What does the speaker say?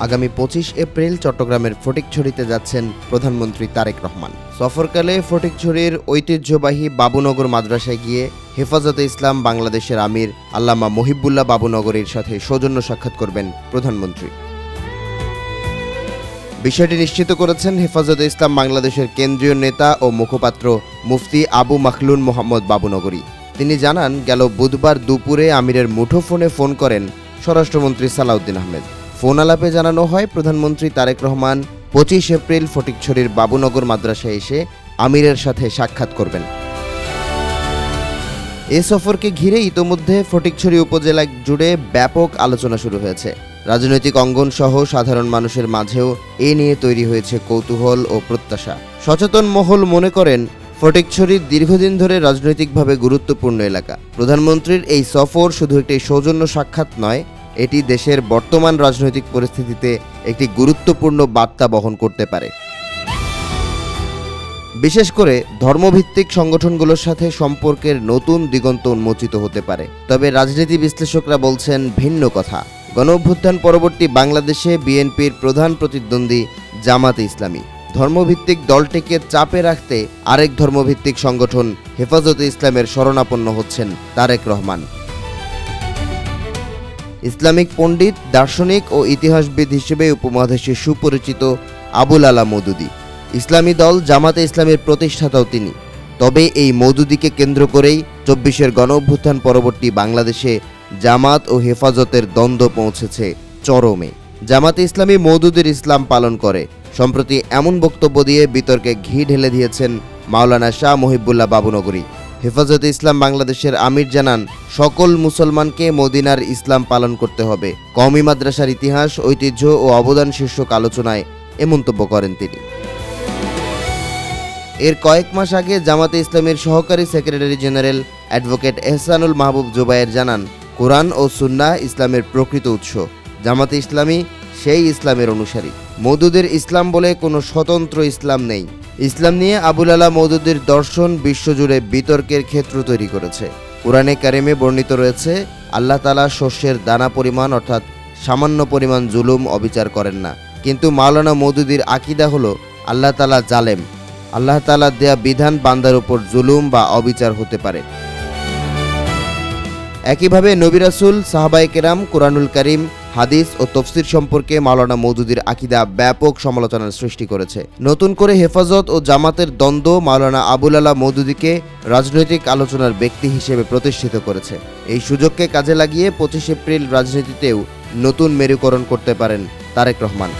আগামী 25 এপ্রিল চট্টগ্রামের ফটিকছড়িতে যাচ্ছেন প্রধানমন্ত্রী তারেক রহমান। সফরকালে ফটিকছড়ির ঐতিহ্যবাহী বাবুনগর মাদ্রাসায় গিয়ে হেফাজতে ইসলাম বাংলাদেশের আমির আল্লামা মহিবুল্লাহ বাবুনগরীর সাথে সৌজন্য সাক্ষাৎ করবেন প্রধানমন্ত্রী। বিষয়টি নিশ্চিত করেছেন হেফাজতে ইসলাম বাংলাদেশের কেন্দ্রীয় নেতা ও মুখপাত্র মুফতি আবু মাখলুন মোহাম্মদ বাবুনগরী। তিনি জানান, গেল বুধবার দুপুরে আমিরের মুঠোফোনে ফোন করেন স্বরাষ্ট্রমন্ত্রী সালাউদ্দিন আহমেদ। ফোন আলাপে জানানো হয় প্রধানমন্ত্রী তারেক রহমান 25 এপ্রিল ফটিকছড়ির বাবুনগর মাদ্রাসায় এসে আমিরের সাথে সাক্ষাৎ করবেন। এ সফরকে ঘিরে ইতোমধ্যে ফটিকছড়ি উপজেলা জুড়ে ব্যাপক আলোচনা শুরু হয়েছে। রাজনৈতিক অঙ্গন সহ সাধারণ মানুষের মাঝেও এ নিয়ে তৈরি হয়েছে কৌতূহল ও প্রত্যাশা। সচেতন মহল মনে করেন, ফটিকছড়ি দীর্ঘদিন ধরে রাজনৈতিকভাবে গুরুত্বপূর্ণ এলাকা। প্রধানমন্ত্রীর এই সফর শুধু একটি সৌজন্য সাক্ষাৎ নয়, এটি দেশের বর্তমান রাজনৈতিক পরিস্থিতিতে একটি গুরুত্বপূর্ণ বার্তা বহন করতে পারে। বিশেষ করে ধর্মভিত্তিক সংগঠনগুলোর সাথে সম্পর্কের নতুন দিগন্ত উন্মোচিত হতে পারে। তবে রাজনীতি বিশ্লেষকরা বলছেন ভিন্ন কথা। গণঅভ্যুত্থান পরবর্তী বাংলাদেশে বিএনপির প্রধান প্রতিদ্বন্দ্বী জামাতে ইসলামী। ধর্মভিত্তিক দলটিকে চাপে রাখতে আরেক ধর্মভিত্তিক সংগঠন হেফাজতে ইসলামের শরণাপন্ন হচ্ছেন তারেক রহমান। ইসলামিক পণ্ডিত, দার্শনিক ও ইতিহাসবিদ হিসেবে উপমহাদেশে সুপরিচিত আবুল আলা মওদুদী। ইসলামী দল জামাতে ইসলামের প্রতিষ্ঠাতাও তিনি। তবে এই মওদুদীকে কেন্দ্র করেই 24-এর গণঅভ্যুত্থান পরবর্তী বাংলাদেশে জামাত ও হেফাজতের দ্বন্দ্ব পৌঁছেছে চরমে। জামাতে ইসলামী মওদুদীর ইসলাম পালন করে, সম্প্রতি এমন বক্তব্য দিয়ে বিতর্কে ঘি ঢেলে দিয়েছেন মাওলানা শাহ মহিবুল্লাহ বাবুনগরী। হেফাজতে ইসলাম বাংলাদেশের আমির জানান, সকল মুসলমানকে মদিনার ইসলাম পালন করতে হবে। কওমি মাদ্রাসার ইতিহাস, ঐতিহ্য ও অবদান শীর্ষক আলোচনায় এ মন্তব্য করেন তিনি। এর কয়েক মাস আগে জামাতে ইসলামের সহকারী সেক্রেটারি জেনারেল অ্যাডভোকেট এহসানুল মাহবুব জুবায়ের জানান, কোরআন ও সুন্নাহ ইসলামের প্রকৃত উৎস। জামাতে ইসলামী সেই ইসলামের অনুসারী। মওদুদের ইসলাম বলে কোনো স্বতন্ত্র ইসলাম নেই। ইসলাম নিয়ে আবুল আলা মওদুদীর দর্শন বিশ্বজুড়ে বিতর্কের ক্ষেত্র তৈরি করেছে। কুরআনে কারিমে বর্ণিত রয়েছে, আল্লাহ তাআলা শস্যের দানা পরিমাণ অর্থাৎ সামান্য পরিমাণ জুলুম অবিচার করেন না। কিন্তু মাওলানা মওদুদীর আকীদা হলো আল্লাহ তাআলা জালেম। আল্লাহ তাআলার দেয়া বিধান বান্দার উপর জুলুম বা অবিচার হতে পারে। একইভাবে নবী রাসূল, সাহাবায়ে কেরাম, কুরআনুল কারীম, হাদিস ও তাফসীর সম্পর্কে মাওলানা মওদুদীর আকীদা ব্যাপক সমালোচনার সৃষ্টি করেছে। নতুন করে হেফাজত ও জামাতের দ্বন্দ্ব মাওলানা আবুল আলা মওদুদীকে রাজনৈতিক আলোচনার ব্যক্তি হিসেবে প্রতিষ্ঠিত করেছে। এই সুযোগকে কাজে লাগিয়ে 25 এপ্রিল রাজনীতিতেও নতুন মেরুকরণ করতে পারেন তারেক রহমান।